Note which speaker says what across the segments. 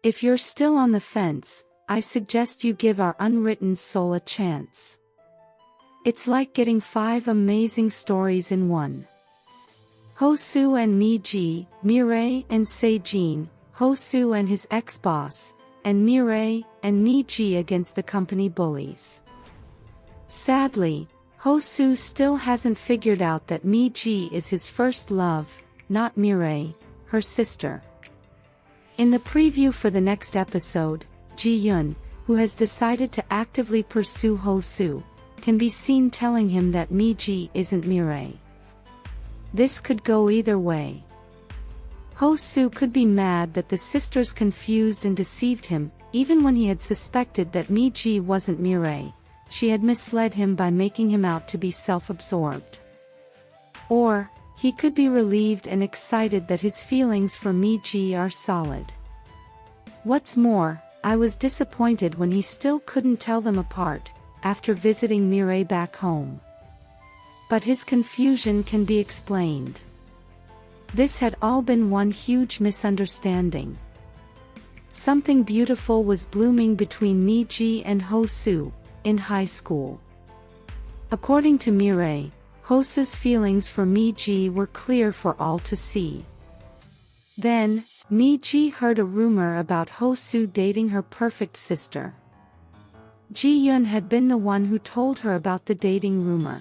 Speaker 1: If you're still on the fence, I suggest you give our Unwritten Seoul a chance. It's like getting 5 amazing stories in one. HoSu and MiJi, MiRae and SeJin, HoSu and his ex-boss, and MiRae and MiJi against the company bullies. Sadly, HoSu still hasn't figured out that MiJi is his first love, not MiRae, her sister. In the preview for the next episode, JiYun, who has decided to actively pursue HoSu, can be seen telling him that MiJi isn't MiRae. This could go either way. HoSu could be mad that the sisters confused and deceived him, even when he had suspected that MiJi wasn't MiRae. She had misled him by making him out to be self-absorbed. Or, he could be relieved and excited that his feelings for MiJi are solid. What's more, I was disappointed when he still couldn't tell them apart, after visiting MiRae back home. But his confusion can be explained. This had all been one huge misunderstanding. Something beautiful was blooming between MiJi and HoSu, in high school. According to MiRae, HoSu's feelings for MiJi were clear for all to see. Then, MiJi heard a rumor about HoSu dating her perfect sister. JiYun had been the one who told her about the dating rumor.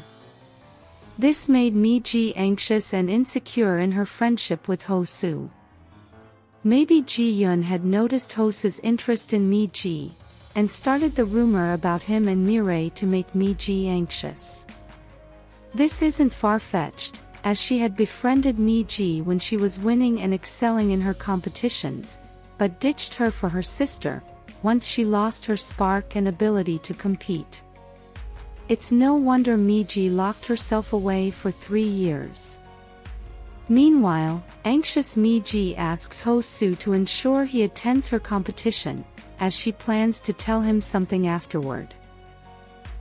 Speaker 1: This made MiJi anxious and insecure in her friendship with HoSu. Maybe JiYun had noticed HoSu's interest in MiJi, and started the rumor about him and MiRae to make MiJi anxious. This isn't far-fetched, as she had befriended MiJi when she was winning and excelling in her competitions, but ditched her for her sister, once she lost her spark and ability to compete. It's no wonder MiJi locked herself away for 3 years. Meanwhile, anxious MiJi asks HoSu to ensure he attends her competition, as she plans to tell him something afterward.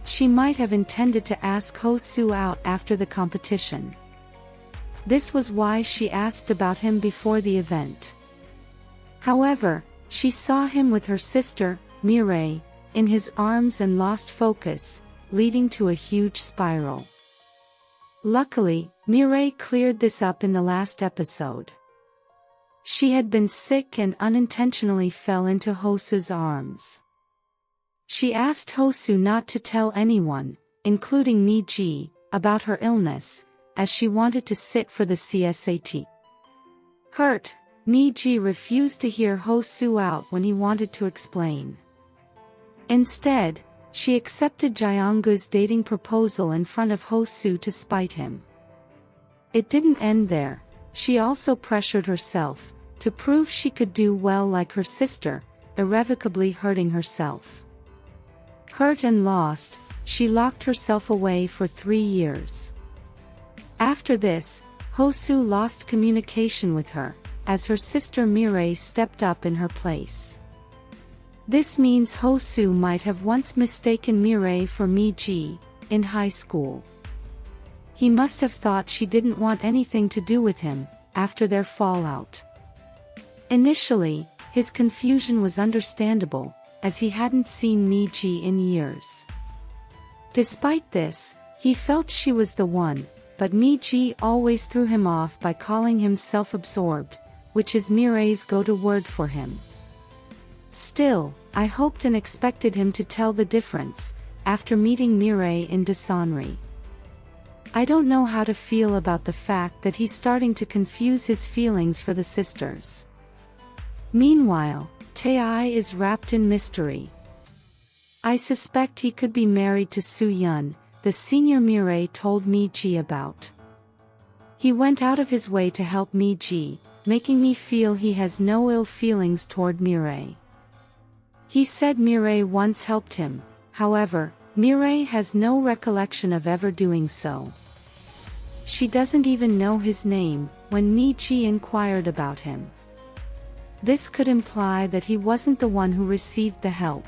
Speaker 1: She might have intended to ask HoSu out after the competition. This was why she asked about him before the event. However, she saw him with her sister, MiRae, in his arms and lost focus, leading to a huge spiral. Luckily, MiRae cleared this up in the last episode. She had been sick and unintentionally fell into HoSu's arms. She asked HoSu not to tell anyone, including MiJi, about her illness, as she wanted to sit for the CSAT. Hurt, MiJi refused to hear HoSu out when he wanted to explain. Instead, she accepted JiYun's dating proposal in front of HoSu to spite him. It didn't end there. She also pressured herself, to prove she could do well like her sister, irrevocably hurting herself. Hurt and lost, she locked herself away for 3 years. After this, HoSu lost communication with her, as her sister MiRae stepped up in her place. This means HoSu might have once mistaken MiRae for MiJi, in high school. He must have thought she didn't want anything to do with him, after their fallout. Initially, his confusion was understandable, as he hadn't seen MiJi in years. Despite this, he felt she was the one, but MiJi always threw him off by calling him self-absorbed, which is MiRae's go-to word for him. Still, I hoped and expected him to tell the difference, after meeting MiRae in Daesanri. I don't know how to feel about the fact that he's starting to confuse his feelings for the sisters. Meanwhile, Tae is wrapped in mystery. I suspect he could be married to JiYun, the senior MiRae told MiJi about. He went out of his way to help MiJi, making me feel he has no ill feelings toward MiRae. He said MiRae once helped him, however, MiRae has no recollection of ever doing so. She doesn't even know his name, when MiJi inquired about him. This could imply that he wasn't the one who received the help.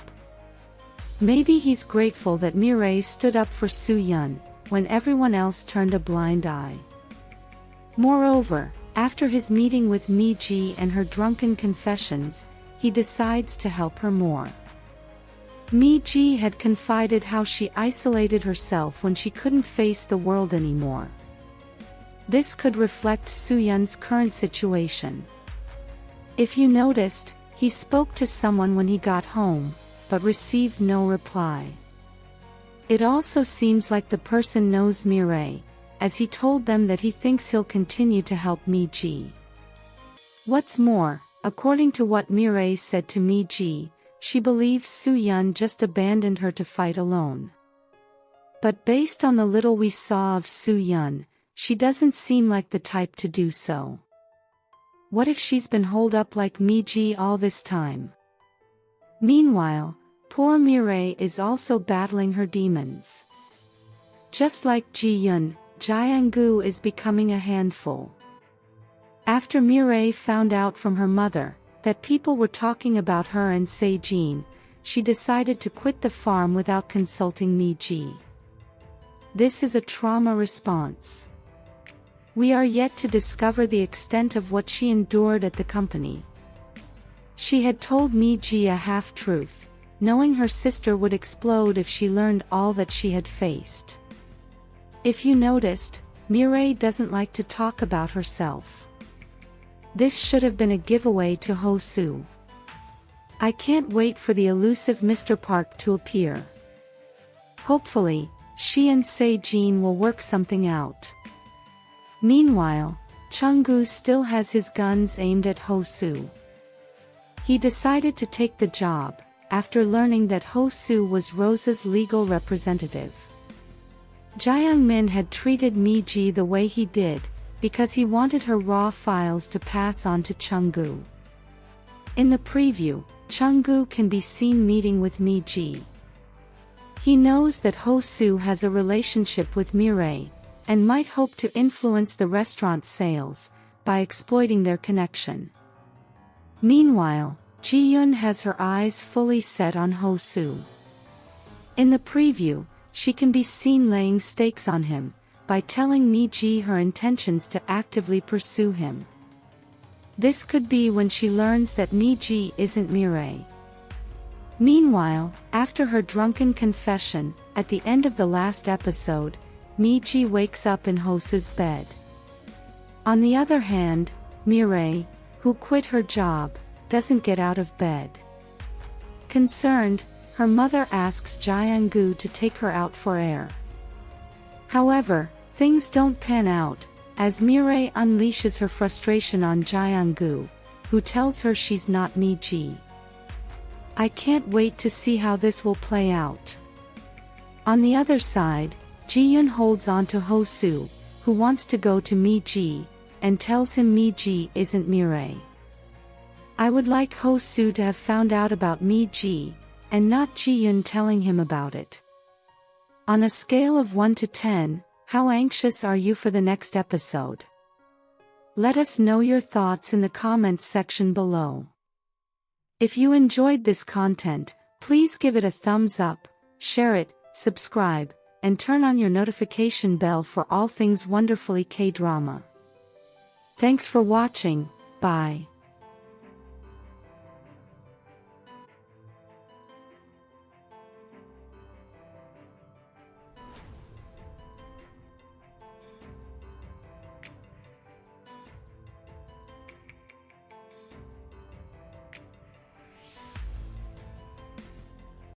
Speaker 1: Maybe he's grateful that MiRae stood up for JiYun, when everyone else turned a blind eye. Moreover, after his meeting with MiJi and her drunken confessions, he decides to help her more. MiJi had confided how she isolated herself when she couldn't face the world anymore. This could reflect SeJin's current situation. If you noticed, he spoke to someone when he got home, but received no reply. It also seems like the person knows MiRae, as he told them that he thinks he'll continue to help MiJi. What's more, according to what MiRae said to MiJi, she believes SeJin just abandoned her to fight alone. But based on the little we saw of SeJin, she doesn't seem like the type to do so. What if she's been holed up like MiJi all this time? Meanwhile, poor MiRae is also battling her demons. Just like JiYun, JiYun is becoming a handful. After MiRae found out from her mother that people were talking about her and SeJin, she decided to quit the farm without consulting MiJi. This is a trauma response. We are yet to discover the extent of what she endured at the company. She had told MiJi a half-truth, knowing her sister would explode if she learned all that she had faced. If you noticed, MiRae doesn't like to talk about herself. This should have been a giveaway to HoSu. I can't wait for the elusive Mr. Park to appear. Hopefully, she and SeJin will work something out. Meanwhile, Chung-gu still has his guns aimed at HoSu. He decided to take the job, after learning that HoSu was Rosa's legal representative. JiYun had treated MiJi the way he did, because he wanted her raw files to pass on to Chung-gu. In the preview, Chung-gu can be seen meeting with MiJi. He knows that HoSu has a relationship with MiRae, and might hope to influence the restaurant sales, by exploiting their connection. Meanwhile, JiYun has her eyes fully set on HoSu. In the preview, she can be seen laying stakes on him, by telling MiJi her intentions to actively pursue him. This could be when she learns that MiJi isn't MiRae. Meanwhile, after her drunken confession, at the end of the last episode, MiJi wakes up in HoSu's bed. On the other hand, MiRae, who quit her job, doesn't get out of bed. Concerned, her mother asks JiYun to take her out for air. However, things don't pan out, as MiRae unleashes her frustration on JiYun, who tells her she's not MiJi. I can't wait to see how this will play out. On the other side, JiYun holds on to HoSu, who wants to go to MiJi, and tells him MiJi isn't MiRae. I would like HoSu to have found out about MiJi, and not JiYun telling him about it. On a scale of 1 to 10, how anxious are you for the next episode? Let us know your thoughts in the comments section below. If you enjoyed this content, please give it a thumbs up, share it, subscribe, and turn on your notification bell for all things wonderfully K-drama. Thanks for watching, bye.